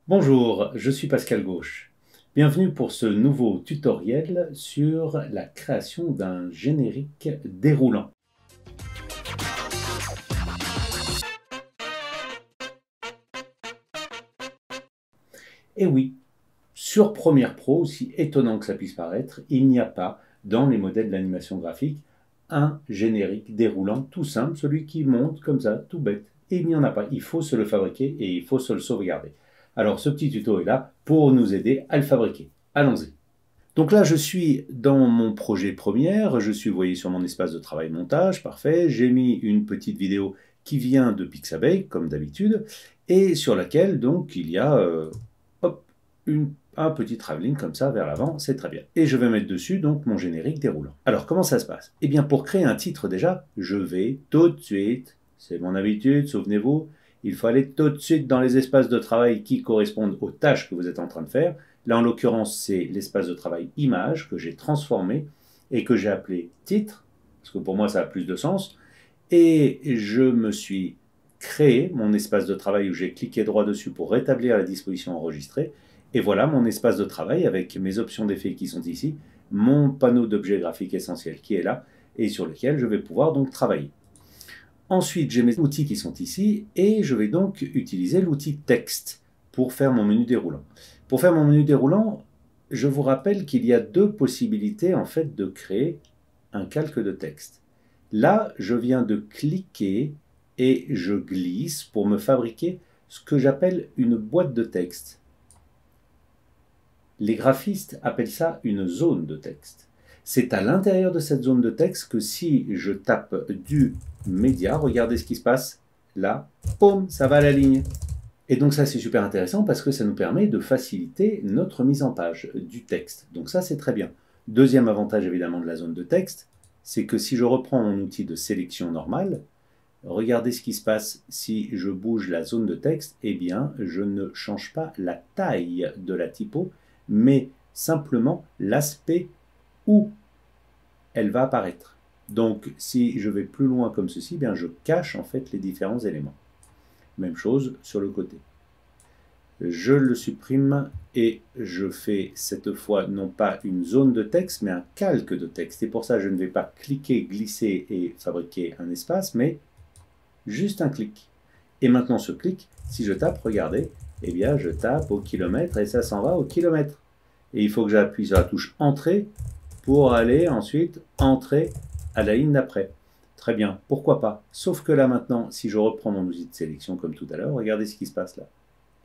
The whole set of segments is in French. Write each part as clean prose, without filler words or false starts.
Bonjour, je suis Pascal Gauche. Bienvenue pour ce nouveau tutoriel sur la création d'un générique déroulant. Et oui, sur Premiere Pro, aussi étonnant que ça puisse paraître, il n'y a pas dans les modèles d'animation graphique un générique déroulant tout simple, celui qui monte comme ça, tout bête. Et il n'y en a pas, il faut se le fabriquer et il faut se le sauvegarder. Alors ce petit tuto est là pour nous aider à le fabriquer. Allons-y. Donc là, je suis dans mon projet Premiere, je suis, vous voyez, sur mon espace de travail montage, parfait. J'ai mis une petite vidéo qui vient de Pixabay, comme d'habitude, et sur laquelle, donc, il y a hop, un petit travelling comme ça vers l'avant, c'est très bien. Et je vais mettre dessus, donc, mon générique déroulant. Alors, comment ça se passe? Eh bien, pour créer un titre, déjà, je vais tout de suite, c'est mon habitude, souvenez-vous, il faut aller tout de suite dans les espaces de travail qui correspondent aux tâches que vous êtes en train de faire. Là, en l'occurrence, c'est l'espace de travail image que j'ai transformé et que j'ai appelé titre, parce que pour moi, ça a plus de sens. Et je me suis créé mon espace de travail où j'ai cliqué droit dessus pour rétablir la disposition enregistrée. Et voilà mon espace de travail avec mes options d'effets qui sont ici, mon panneau d'objets graphiques essentiels qui est là et sur lequel je vais pouvoir donc travailler. Ensuite, j'ai mes outils qui sont ici et je vais donc utiliser l'outil texte pour faire mon menu déroulant. Pour faire mon menu déroulant, je vous rappelle qu'il y a deux possibilités en fait de créer un calque de texte. Là, je viens de cliquer et je glisse pour me fabriquer ce que j'appelle une boîte de texte. Les graphistes appellent ça une zone de texte. C'est à l'intérieur de cette zone de texte que si je tape du média, regardez ce qui se passe, là, boum, ça va à la ligne. Et donc ça c'est super intéressant parce que ça nous permet de faciliter notre mise en page du texte. Donc ça c'est très bien. Deuxième avantage évidemment de la zone de texte, c'est que si je reprends mon outil de sélection normale, regardez ce qui se passe si je bouge la zone de texte, eh bien je ne change pas la taille de la typo, mais simplement l'aspect où elle va apparaître. Donc si je vais plus loin comme ceci, eh bien je cache en fait les différents éléments. Même chose sur le côté. Je le supprime et je fais cette fois non pas une zone de texte, mais un calque de texte. Et pour ça, je ne vais pas cliquer, glisser et fabriquer un espace, mais juste un clic. Et maintenant, ce clic, si je tape, regardez, eh bien, je tape au kilomètre et ça s'en va au kilomètre. Et il faut que j'appuie sur la touche Entrée pour aller ensuite entrer à la ligne d'après. Très bien, pourquoi pas. Sauf que là maintenant, si je reprends mon outil de sélection comme tout à l'heure, regardez ce qui se passe là.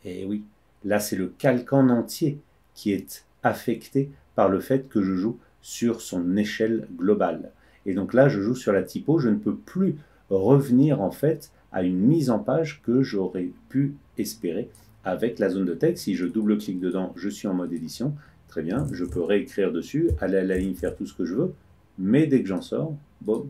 Et oui, là c'est le calque en entier qui est affecté par le fait que je joue sur son échelle globale. Et donc là, je joue sur la typo, je ne peux plus revenir en fait à une mise en page que j'aurais pu espérer avec la zone de texte. Si je double-clique dedans, je suis en mode édition. Très bien, je peux réécrire dessus, aller à la ligne, faire tout ce que je veux, mais dès que j'en sors, bon,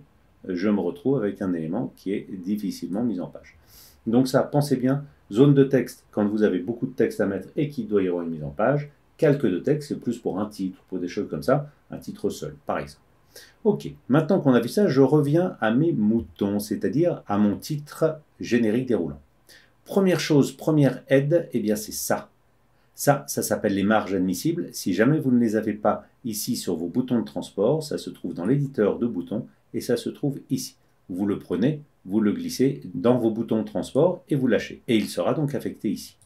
je me retrouve avec un élément qui est difficilement mis en page. Donc ça, pensez bien, zone de texte, quand vous avez beaucoup de texte à mettre et qu'il doit y avoir une mise en page, calque de texte, c'est plus pour un titre, pour des choses comme ça, un titre seul, par exemple. Ok, maintenant qu'on a vu ça, je reviens à mes moutons, c'est-à-dire à mon titre générique déroulant. Première chose, première aide, eh bien c'est ça. Ça s'appelle les marges admissibles. Si jamais vous ne les avez pas ici sur vos boutons de transport, ça se trouve dans l'éditeur de boutons et ça se trouve ici. Vous le prenez, vous le glissez dans vos boutons de transport et vous lâchez. Et il sera donc affecté ici.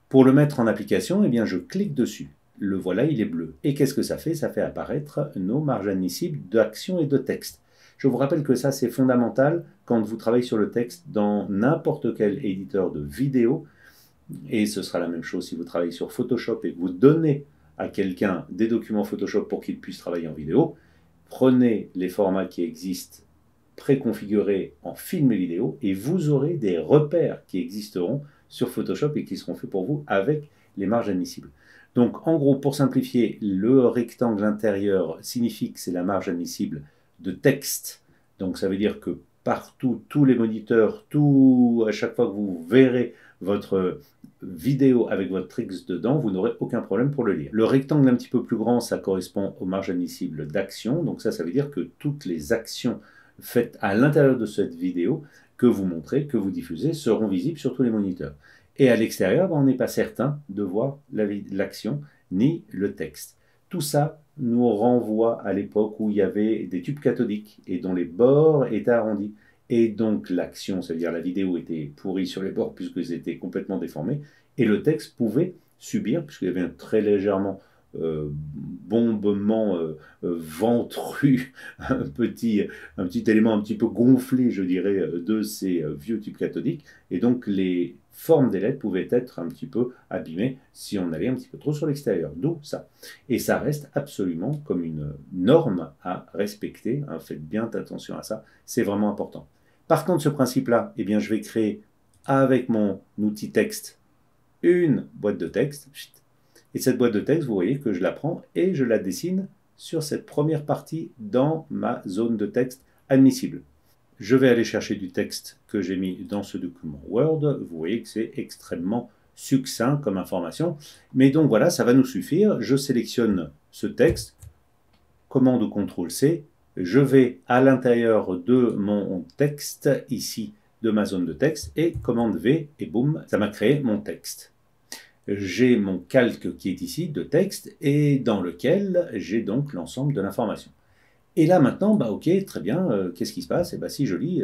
Pour le mettre en application, eh bien je clique dessus. Le voilà, il est bleu. Et qu'est-ce que ça fait? Ça fait apparaître nos marges admissibles d'action et de texte. Je vous rappelle que ça, c'est fondamental quand vous travaillez sur le texte dans n'importe quel éditeur de vidéo. Et ce sera la même chose si vous travaillez sur Photoshop et que vous donnez à quelqu'un des documents Photoshop pour qu'il puisse travailler en vidéo. Prenez les formats qui existent préconfigurés en film et vidéo et vous aurez des repères qui existeront sur Photoshop et qui seront faits pour vous avec les marges admissibles. Donc en gros, pour simplifier, le rectangle intérieur signifie que c'est la marge admissible de texte. Donc ça veut dire que partout, tous les moniteurs, à chaque fois que vous verrez votre vidéo avec votre texte dedans, vous n'aurez aucun problème pour le lire. Le rectangle un petit peu plus grand, ça correspond aux marges admissibles d'action. Donc ça veut dire que toutes les actions faites à l'intérieur de cette vidéo que vous montrez, que vous diffusez, seront visibles sur tous les moniteurs. Et à l'extérieur, on n'est pas certain de voir l'action ni le texte. Tout ça nous renvoie à l'époque où il y avait des tubes cathodiques et dont les bords étaient arrondis. Et donc l'action, c'est-à-dire la vidéo, était pourrie sur les bords puisque c'était complètement déformé. Et le texte pouvait subir, puisqu'il y avait un très légèrement bombement ventru, un petit élément un petit peu gonflé, je dirais, de ces vieux tubes cathodiques. Et donc les formes des lettres pouvaient être un petit peu abîmées si on allait un petit peu trop sur l'extérieur. D'où ça. Et ça reste absolument comme une norme à respecter. Hein, faites bien attention à ça, c'est vraiment important. Partant de ce principe-là, eh bien, je vais créer avec mon outil texte une boîte de texte. Et cette boîte de texte, vous voyez que je la prends et je la dessine sur cette première partie dans ma zone de texte admissible. Je vais aller chercher du texte que j'ai mis dans ce document Word. Vous voyez que c'est extrêmement succinct comme information. Mais donc voilà, ça va nous suffire. Je sélectionne ce texte, commande ou CTRL-C. Je vais à l'intérieur de mon texte, ici, de ma zone de texte, et commande V, et boum, ça m'a créé mon texte. J'ai mon calque qui est ici, de texte, et dans lequel j'ai donc l'ensemble de l'information. Et là maintenant, bah ok, très bien, qu'est-ce qui se passe? Et bah si je lis,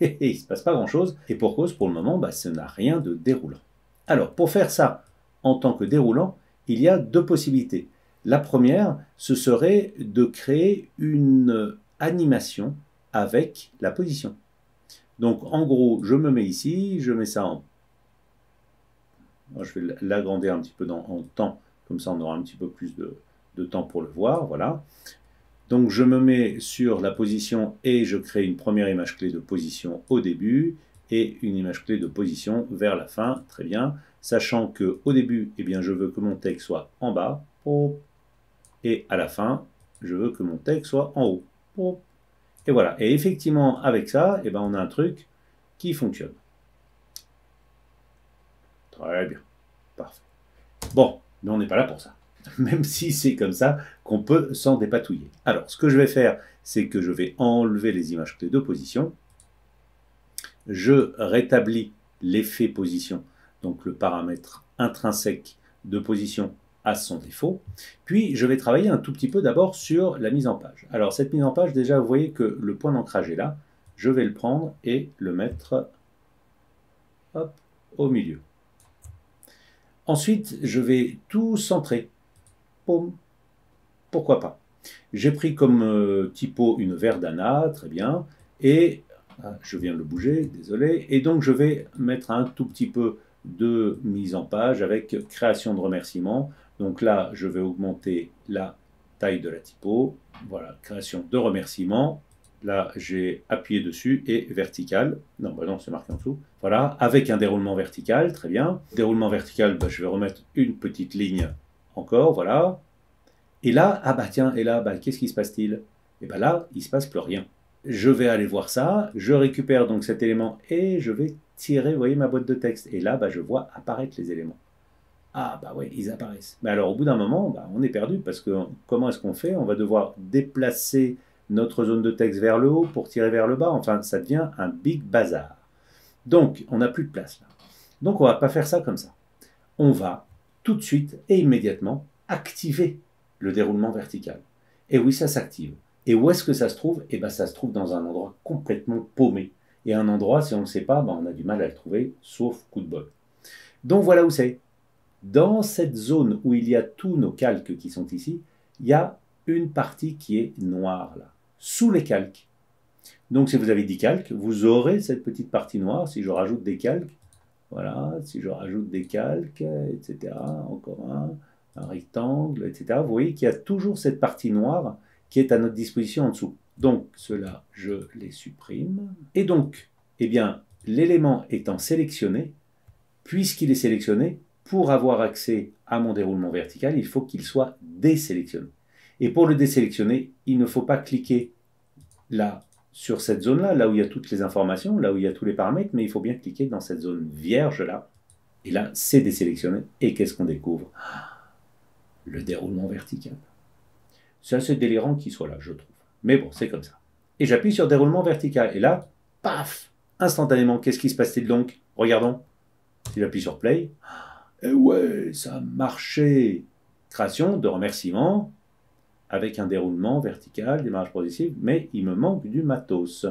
il ne se passe pas grand-chose, et pour cause, pour le moment, bah, ça n'a rien de déroulant. Alors, pour faire ça en tant que déroulant, il y a deux possibilités. La première, ce serait de créer une animation avec la position. Donc en gros, je me mets ici, je mets ça en... Je vais l'agrandir un petit peu en temps, comme ça on aura un petit peu plus de temps pour le voir, voilà. Donc je me mets sur la position et je crée une première image clé de position au début et une image clé de position vers la fin, très bien. Sachant qu'au début, eh bien, je veux que mon texte soit en bas, et à la fin, je veux que mon texte soit en haut. Et voilà. Et effectivement, avec ça, eh ben, on a un truc qui fonctionne. Très bien. Parfait. Bon, mais on n'est pas là pour ça. Même si c'est comme ça qu'on peut s'en dépatouiller. Alors, ce que je vais faire, c'est que je vais enlever les images clés de position. Je rétablis l'effet position, donc le paramètre intrinsèque de position à son défaut. Puis, je vais travailler un tout petit peu d'abord sur la mise en page. Alors, cette mise en page, déjà, vous voyez que le point d'ancrage est là. Je vais le prendre et le mettre hop, au milieu. Ensuite, je vais tout centrer. Poum. Pourquoi pas? J'ai pris comme typo une Verdana, très bien, et je viens de le bouger, désolé, et donc je vais mettre un tout petit peu de mise en page avec création de remerciements. Donc là, je vais augmenter la taille de la typo, voilà, création de remerciements. Là, j'ai appuyé dessus et vertical. Non, bah non, c'est marqué en dessous. Voilà, avec un déroulement vertical, très bien. Déroulement vertical, bah, je vais remettre une petite ligne encore, voilà. Et là, ah bah tiens, et là, bah, qu'est-ce qui se passe-t-il? Et bah là, il ne se passe plus rien. Je vais aller voir ça, je récupère donc cet élément et je vais tirer, vous voyez, ma boîte de texte. Et là, bah, je vois apparaître les éléments. Ah bah oui, ils apparaissent. Mais alors au bout d'un moment, bah, on est perdu parce que comment est-ce qu'on fait? On va devoir déplacer notre zone de texte vers le haut pour tirer vers le bas. Enfin, ça devient un big bazar. Donc, on n'a plus de place là. Donc, on ne va pas faire ça comme ça. On va tout de suite et immédiatement activer le déroulement vertical. Et oui, ça s'active. Et où est-ce que ça se trouve? Eh bien, ça se trouve dans un endroit complètement paumé. Et un endroit, si on ne le sait pas, ben, on a du mal à le trouver, sauf coup de bol. Donc, voilà où c'est. Dans cette zone où il y a tous nos calques qui sont ici, il y a une partie qui est noire, là, sous les calques. Donc, si vous avez 10 calques, vous aurez cette petite partie noire. Si je rajoute des calques, voilà, si je rajoute des calques, etc., encore un rectangle, etc., vous voyez qu'il y a toujours cette partie noire qui est à notre disposition en dessous. Donc, cela, je les supprime. Et donc, eh bien, l'élément étant sélectionné, puisqu'il est sélectionné, pour avoir accès à mon déroulement vertical, il faut qu'il soit désélectionné. Et pour le désélectionner, il ne faut pas cliquer là, sur cette zone-là, là où il y a toutes les informations, là où il y a tous les paramètres, mais il faut bien cliquer dans cette zone vierge-là. Et là, c'est désélectionné. Et qu'est-ce qu'on découvre? Le déroulement vertical. C'est assez délirant qu'il soit là, je trouve. Mais bon, c'est comme ça. Et j'appuie sur déroulement vertical. Et là, paf! Instantanément, qu'est-ce qui se passe-t-il donc? Regardons. Si j'appuie sur Play, et ouais, ça a marché. Création de remerciements avec un déroulement vertical, démarrage progressif, mais il me manque du matos.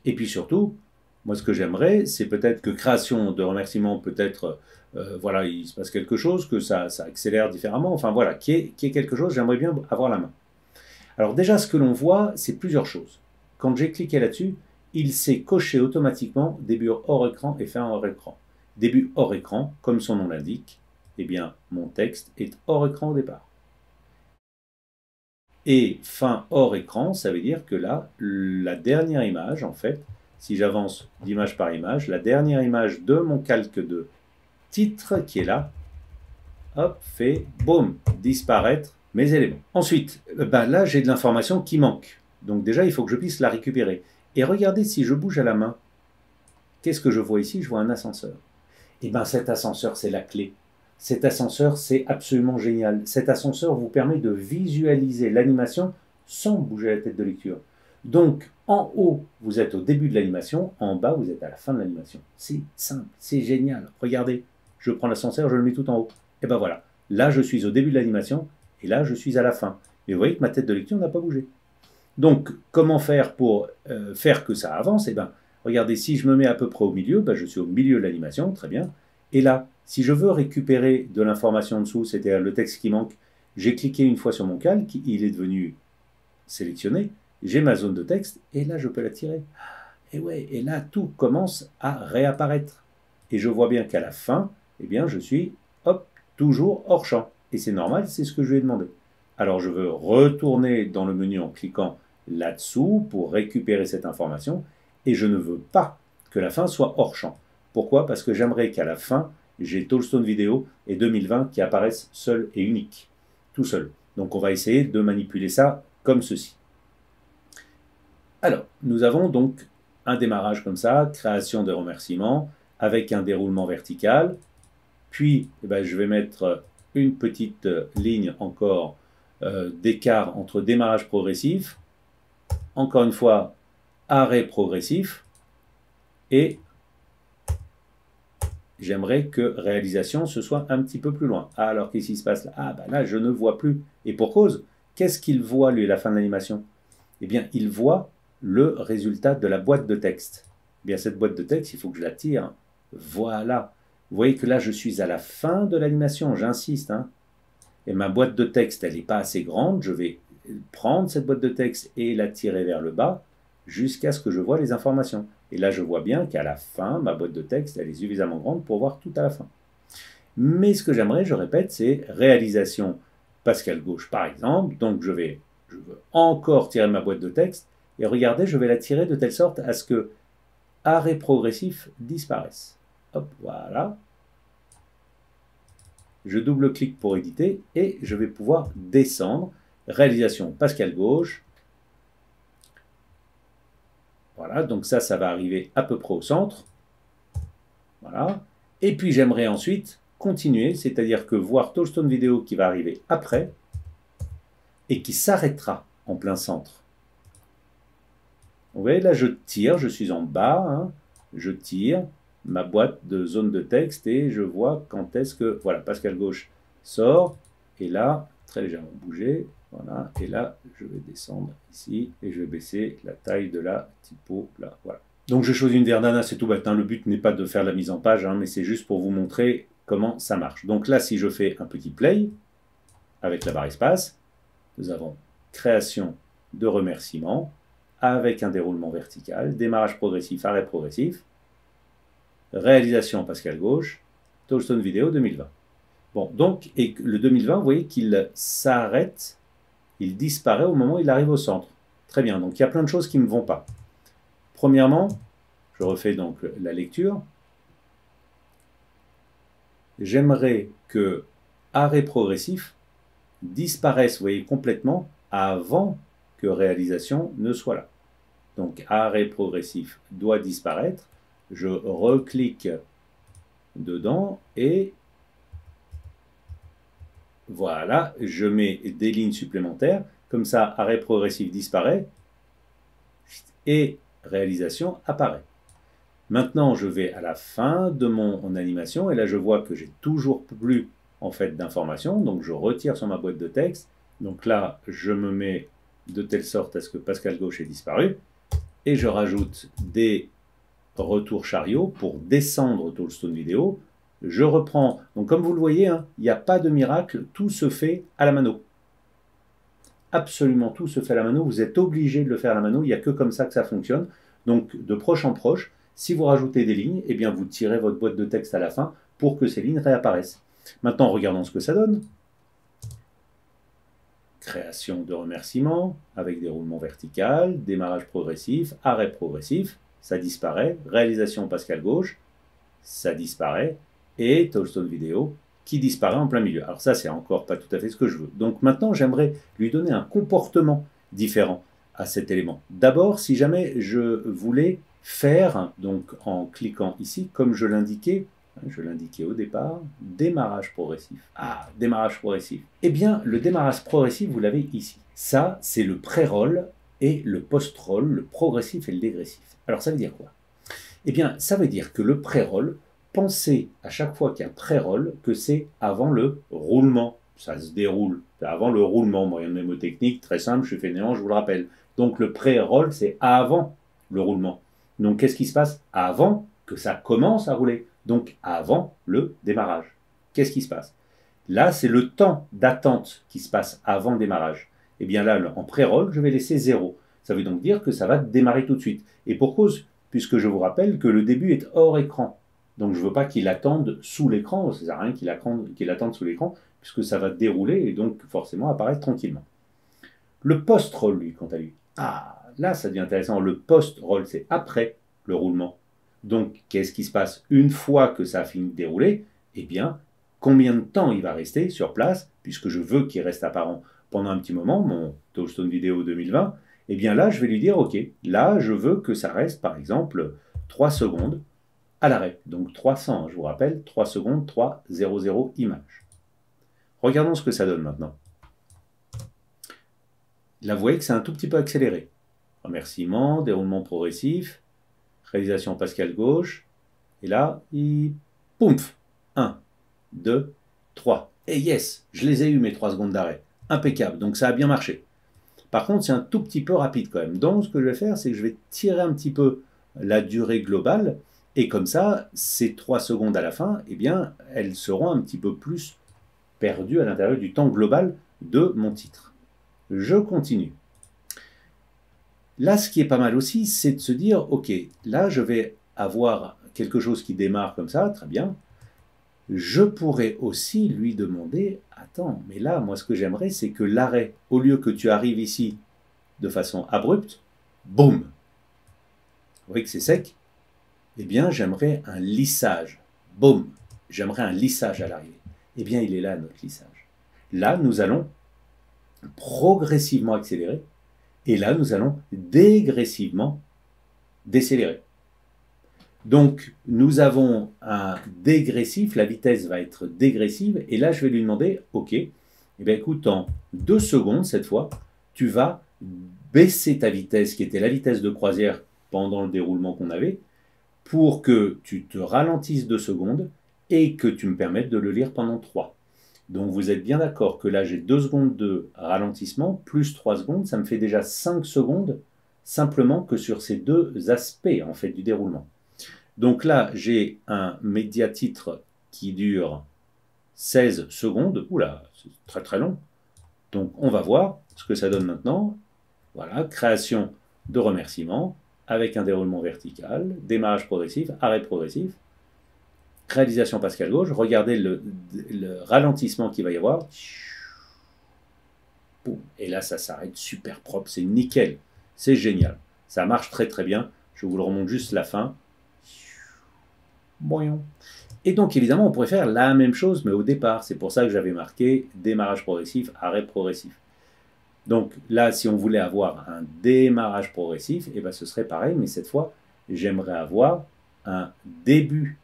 Et puis surtout, moi ce que j'aimerais, c'est peut-être que création de remerciements, peut-être, voilà, il se passe quelque chose, que ça accélère différemment, enfin voilà, qu'il y ait quelque chose, j'aimerais bien avoir la main. Alors déjà, ce que l'on voit, c'est plusieurs choses. Quand j'ai cliqué là-dessus, il s'est coché automatiquement début hors écran et fin hors écran. Début hors écran, comme son nom l'indique, eh bien, mon texte est hors écran au départ. Et fin hors écran, ça veut dire que là, la dernière image, en fait, si j'avance d'image par image, la dernière image de mon calque de titre qui est là, hop, fait, boum, disparaître mes éléments. Ensuite, là, j'ai de l'information qui manque. Donc déjà, il faut que je puisse la récupérer. Et regardez, si je bouge à la main, qu'est-ce que je vois ici? Je vois un ascenseur. Et bien cet ascenseur, c'est la clé. Cet ascenseur, c'est absolument génial. Cet ascenseur vous permet de visualiser l'animation sans bouger la tête de lecture. Donc, en haut, vous êtes au début de l'animation, en bas, vous êtes à la fin de l'animation. C'est simple, c'est génial. Regardez, je prends l'ascenseur, je le mets tout en haut. Et ben voilà, là, je suis au début de l'animation, et là, je suis à la fin. Et vous voyez que ma tête de lecture n'a pas bougé. Donc, comment faire pour faire que ça avance? Eh bien, regardez, si je me mets à peu près au milieu, je suis au milieu de l'animation, très bien. Et là, si je veux récupérer de l'information en dessous, c'est-à-dire le texte qui manque, j'ai cliqué une fois sur mon calque, il est devenu sélectionné, j'ai ma zone de texte, et là, je peux la tirer. Et ouais, et là, tout commence à réapparaître. Et je vois bien qu'à la fin, eh bien, je suis, hop, toujours hors champ. Et c'est normal, c'est ce que je lui ai demandé. Alors, je veux retourner dans le menu en cliquant là-dessous pour récupérer cette information, et je ne veux pas que la fin soit hors champ. Pourquoi? Parce que j'aimerais qu'à la fin, j'ai Tollstone Vidéo et 2020 qui apparaissent seuls et uniques, tout seul. Donc on va essayer de manipuler ça comme ceci. Alors, nous avons donc un démarrage comme ça, création de remerciements, avec un déroulement vertical. Puis, je vais mettre une petite ligne encore d'écart entre démarrage progressif, encore une fois, arrêt progressif, et j'aimerais que réalisation, ce soit un petit peu plus loin. Alors, qu'est-ce qui se passe là? Là, je ne vois plus. Et pour cause, qu'est-ce qu'il voit, lui, à la fin de l'animation? Eh bien, il voit le résultat de la boîte de texte. Eh bien, cette boîte de texte, il faut que je la tire. Voilà. Vous voyez que là, je suis à la fin de l'animation, j'insiste. Et ma boîte de texte, elle n'est pas assez grande. Je vais prendre cette boîte de texte et la tirer vers le bas jusqu'à ce que je vois les informations. Et là, je vois bien qu'à la fin, ma boîte de texte, elle est suffisamment grande pour voir tout à la fin. Mais ce que j'aimerais, je répète, c'est réalisation Pascal Gauche, par exemple. Donc, je veux encore tirer ma boîte de texte. Et regardez, je vais la tirer de telle sorte à ce que arrêt progressif disparaisse. Hop, voilà. Je double-clique pour éditer et je vais pouvoir descendre. Réalisation Pascal Gauche. Voilà, donc ça va arriver à peu près au centre. Voilà. Et puis j'aimerais ensuite continuer, c'est-à-dire que voir Tollstone Vidéo qui va arriver après et qui s'arrêtera en plein centre. Vous voyez, là je tire, je suis en bas, je tire ma boîte de zone de texte et je vois quand est-ce que, voilà, Pascal Gauche sort, et là, très légèrement bougé, voilà, et là, je vais descendre ici, et je vais baisser la taille de la typo, là, voilà. Donc je choisis une verdana, c'est tout bête, le but n'est pas de faire la mise en page, mais c'est juste pour vous montrer comment ça marche. Donc là, si je fais un petit play, avec la barre espace, nous avons création de remerciements, avec un déroulement vertical, démarrage progressif, arrêt progressif, réalisation Pascal Gauche, Tollstone Vidéo 2020. Bon, donc, et le 2020, vous voyez qu'il s'arrête, il disparaît au moment où il arrive au centre. Très bien, donc il y a plein de choses qui ne me vont pas. Premièrement, je refais donc la lecture. J'aimerais que arrêt progressif disparaisse, vous voyez, complètement avant que réalisation ne soit là. Donc, arrêt progressif doit disparaître. Je reclique dedans et voilà, je mets des lignes supplémentaires. Comme ça, arrêt progressif disparaît et réalisation apparaît. Maintenant, je vais à la fin de mon animation et là, je vois que j'ai toujours plus en fait d'informations. Donc, je retire sur ma boîte de texte. Donc là, je me mets de telle sorte à ce que Pascal Gauche ait disparu et je rajoute des retours chariot pour descendre Toolstone Vidéo. Je reprends. Donc, comme vous le voyez, hein, il n'y a pas de miracle. Tout se fait à la mano. Absolument tout se fait à la mano. Vous êtes obligé de le faire à la mano. Il n'y a que comme ça que ça fonctionne. Donc, de proche en proche, si vous rajoutez des lignes, eh bien, vous tirez votre boîte de texte à la fin pour que ces lignes réapparaissent. Maintenant, regardons ce que ça donne. Création de remerciements avec déroulement vertical, démarrage progressif, arrêt progressif, ça disparaît. Réalisation Pascal Gauche, ça disparaît. Et Toolstone Vidéo qui disparaît en plein milieu. Alors ça, c'est encore pas tout à fait ce que je veux. Donc maintenant, j'aimerais lui donner un comportement différent à cet élément. D'abord, si jamais je voulais faire, donc en cliquant ici, comme je l'indiquais au départ, démarrage progressif. Ah, démarrage progressif. Eh bien, le démarrage progressif, vous l'avez ici. Ça, c'est le pré-roll et le post-roll, le progressif et le dégressif. Alors, ça veut dire quoi? Eh bien, ça veut dire que le pré-roll, pensez à chaque fois qu'il y a pré-roll que c'est avant le roulement. Ça se déroule. C'est avant le roulement. Moyen mnémotechnique, très simple, je suis fainéant, je vous le rappelle. Donc, le pré-roll, c'est avant le roulement. Donc, qu'est-ce qui se passe avant que ça commence à rouler? Donc, avant le démarrage. Qu'est-ce qui se passe? Là, c'est le temps d'attente qui se passe avant le démarrage. Eh bien là, en pré-roll, je vais laisser 0. Ça veut donc dire que ça va démarrer tout de suite. Et pour cause, puisque je vous rappelle que le début est hors écran. Donc je ne veux pas qu'il attende sous l'écran, ça ne sert à rien qu'il attende sous l'écran, puisque ça va dérouler et donc forcément apparaître tranquillement. Le post-roll, lui, quant à lui. Ah, là, ça devient intéressant. Le post-roll, c'est après le roulement. Donc, qu'est-ce qui se passe une fois que ça a fini de dérouler? Eh bien, combien de temps il va rester sur place, puisque je veux qu'il reste apparent pendant un petit moment, mon Toolstone Vidéo 2020, eh bien là, je vais lui dire, OK, là, je veux que ça reste, par exemple, 3 secondes à l'arrêt. Donc 300, je vous rappelle, 3 secondes, 3, 0, 0, image. Regardons ce que ça donne maintenant. Là, vous voyez que c'est un tout petit peu accéléré. Remerciement, déroulement progressif, réalisation Pascal Gauche, et là, poumf, 1, 2, 3. Et yes, je les ai eu mes 3 secondes d'arrêt. Impeccable, donc ça a bien marché. Par contre, c'est un tout petit peu rapide quand même. Donc, ce que je vais faire, c'est que je vais tirer un petit peu la durée globale, et comme ça, ces 3 secondes à la fin, eh bien, elles seront un petit peu plus perdues à l'intérieur du temps global de mon titre. Je continue. Là, ce qui est pas mal aussi, c'est de se dire, OK, là, je vais avoir quelque chose qui démarre comme ça, très bien. Je pourrais aussi lui demander, attends, mais là, moi, ce que j'aimerais, c'est que l'arrêt, au lieu que tu arrives ici de façon abrupte, boum, vous voyez que c'est sec, eh bien, j'aimerais un lissage. Boum, j'aimerais un lissage à l'arrivée. Eh bien, il est là, notre lissage. Là, nous allons progressivement accélérer, et là, nous allons dégressivement décélérer. Donc, nous avons un dégressif, la vitesse va être dégressive, et là, je vais lui demander, OK, eh bien, écoute, en 2 secondes, cette fois, tu vas baisser ta vitesse, qui était la vitesse de croisière pendant le déroulement qu'on avait, pour que tu te ralentisses 2 secondes et que tu me permettes de le lire pendant 3. Donc, vous êtes bien d'accord que là, j'ai 2 secondes de ralentissement, plus 3 secondes, ça me fait déjà 5 secondes, simplement que sur ces 2 aspects, en fait, du déroulement. Donc là, j'ai un média-titre qui dure 16 secondes. Oula, c'est très très long. Donc on va voir ce que ça donne maintenant. Voilà, création de remerciements avec un déroulement vertical, démarrage progressif, arrêt progressif, réalisation Pascal Gauche. Regardez le ralentissement qu'il va y avoir. Et là, ça s'arrête super propre, c'est nickel. C'est génial. Ça marche très très bien. Je vous le remonte juste la fin. Et donc, évidemment, on pourrait faire la même chose, mais au départ. C'est pour ça que j'avais marqué démarrage progressif, arrêt progressif. Donc là, si on voulait avoir un démarrage progressif, eh ben, ce serait pareil, mais cette fois, j'aimerais avoir un début,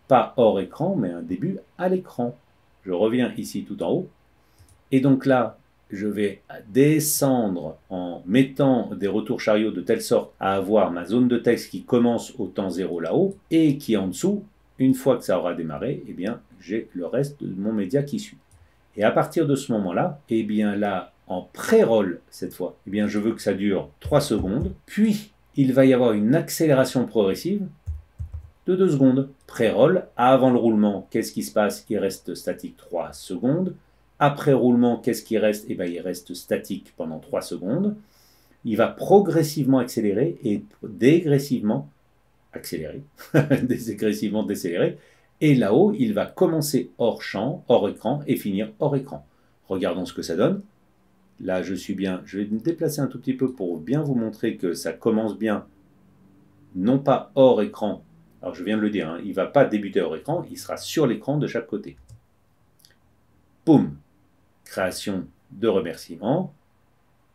pas hors écran, mais un début à l'écran. Je reviens ici tout en haut. Et donc là, je vais descendre en mettant des retours chariots de telle sorte à avoir ma zone de texte qui commence au temps 0 là-haut et qui en dessous, une fois que ça aura démarré, eh bien, j'ai le reste de mon média qui suit. Et à partir de ce moment-là, eh bien là, en pré-roll cette fois, eh bien, je veux que ça dure 3 secondes, puis il va y avoir une accélération progressive de 2 secondes. Pré-roll, avant le roulement, qu'est-ce qui se passe? Il reste statique 3 secondes. Après roulement, qu'est-ce qui reste? Eh bien, il reste statique pendant 3 secondes. Il va progressivement accélérer et dégressivement accélérer, dégressivement décélérer. Et là-haut, il va commencer hors champ, hors écran et finir hors écran. Regardons ce que ça donne. Là, je suis bien. Je vais me déplacer un tout petit peu pour bien vous montrer que ça commence bien, non pas hors écran. Alors, je viens de le dire, hein, il ne va pas débuter hors écran, il sera sur l'écran de chaque côté. Boum! Création de remerciement.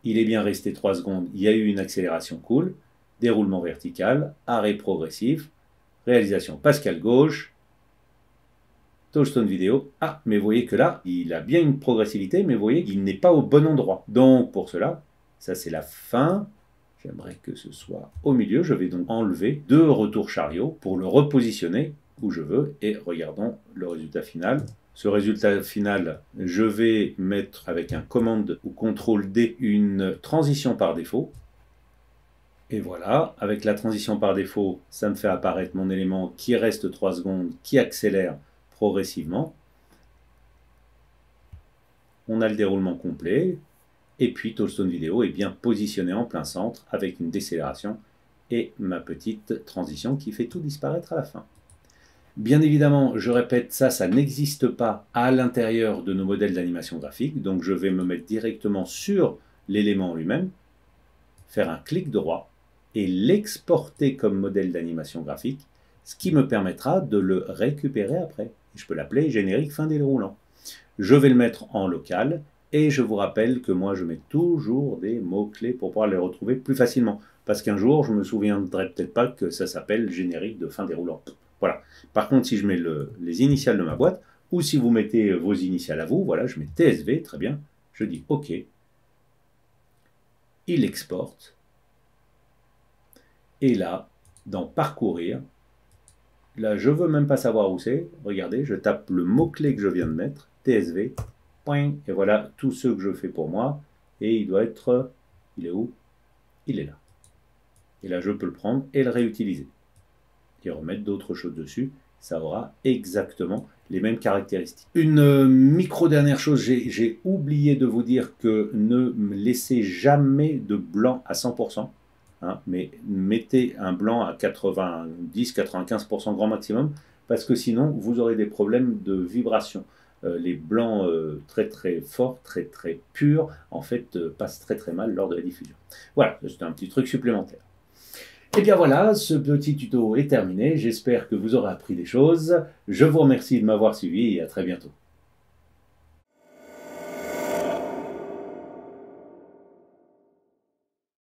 Il est bien resté 3 secondes, il y a eu une accélération cool, déroulement vertical, arrêt progressif, réalisation Pascal gauche, touchstone vidéo. Ah, mais vous voyez que là, il a bien une progressivité, mais vous voyez qu'il n'est pas au bon endroit. Donc pour cela, ça c'est la fin. J'aimerais que ce soit au milieu. Je vais donc enlever 2 retours chariots pour le repositionner où je veux. Et regardons le résultat final. Ce résultat final, je vais mettre avec un commande ou CTRL D une transition par défaut. Et voilà, avec la transition par défaut, ça me fait apparaître mon élément qui reste 3 secondes, qui accélère progressivement. On a le déroulement complet. Et puis touchstone vidéo est bien positionné en plein centre avec une décélération et ma petite transition qui fait tout disparaître à la fin. Bien évidemment, je répète, ça n'existe pas à l'intérieur de nos modèles d'animation graphique. Donc je vais me mettre directement sur l'élément lui-même, faire un clic droit et l'exporter comme modèle d'animation graphique, ce qui me permettra de le récupérer après. Je peux l'appeler générique fin déroulant. Je vais le mettre en local et je vous rappelle que moi je mets toujours des mots-clés pour pouvoir les retrouver plus facilement. Parce qu'un jour, je ne me souviendrai peut-être pas que ça s'appelle générique de fin déroulant. Voilà. Par contre, si je mets les initiales de ma boîte, ou si vous mettez vos initiales à vous, voilà, je mets TSV, très bien, je dis OK. Il exporte. Et là, dans parcourir, là, je ne veux même pas savoir où c'est. Regardez, je tape le mot-clé que je viens de mettre, TSV, point, et voilà tout ce que je fais pour moi. Et il doit être, il est où? Il est là. Et là, je peux le prendre et le réutiliser. Et remettre d'autres choses dessus, ça aura exactement les mêmes caractéristiques. Une micro-dernière chose, j'ai oublié de vous dire que ne laissez jamais de blanc à 100%, hein, mais mettez un blanc à 90-95% grand maximum, parce que sinon, vous aurez des problèmes de vibration. Les blancs très très forts, très très purs, en fait, passent très très mal lors de la diffusion. Voilà, c'est un petit truc supplémentaire. Et bien voilà, ce petit tuto est terminé. J'espère que vous aurez appris des choses. Je vous remercie de m'avoir suivi et à très bientôt.